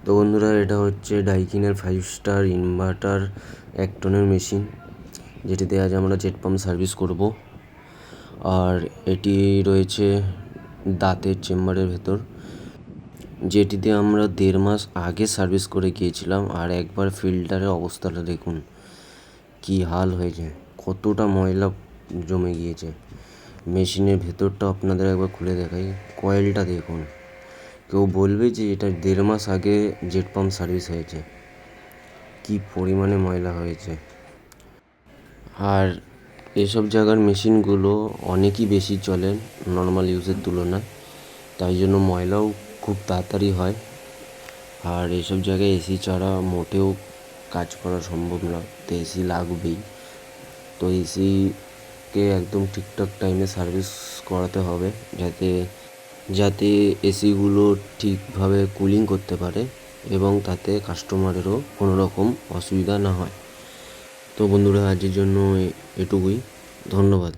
তো বন্ধুরা, এটা হচ্ছে ডাইকিনের 5 স্টার ইনভার্টার 1 টনের মেশিন, যেটিতে আজ আমরা জেট পাম্প সার্ভিস করব। আর এটি রয়েছে দাঁতের চেম্বারের ভেতর, যেটিতে আমরা 1.5 মাস আগে সার্ভিস করে গিয়েছিলাম। আর একবার ফিল্টারের অবস্থাটা দেখুন, কি হাল হয়েছে, কতটা ময়লা জমে গিয়েছে। মেশিনের ভেতরটা আপনাদের একবার খুলে দেখাই, কয়েলটা দেখুন। কেউ বলবে যে এটা 1.5 মাস আগে জেট পাম্প সার্ভিস হয়েছে, কি পরিমাণে ময়লা হয়েছে। আর এসব জায়গার মেশিনগুলো অনেকই বেশি চলে নর্মাল ইউজের তুলনায়, তাই জন্য ময়লাও খুব তাড়াতাড়ি হয়। আর এসব জায়গায় এসি ছাড়া মোটেও কাজ করা সম্ভব না, তো এসি লাগবেই। তো এসিকে একদম ঠিকঠাক টাইমে সার্ভিস করাতে হবে, যাতে এসিগুলো ঠিকভাবে কুলিং করতে পারে এবং তাতে কাস্টমারেরও কোনো রকম অসুবিধা না হয়। তো বন্ধুরা, আজকের জন্য এটুকুই। ধন্যবাদ।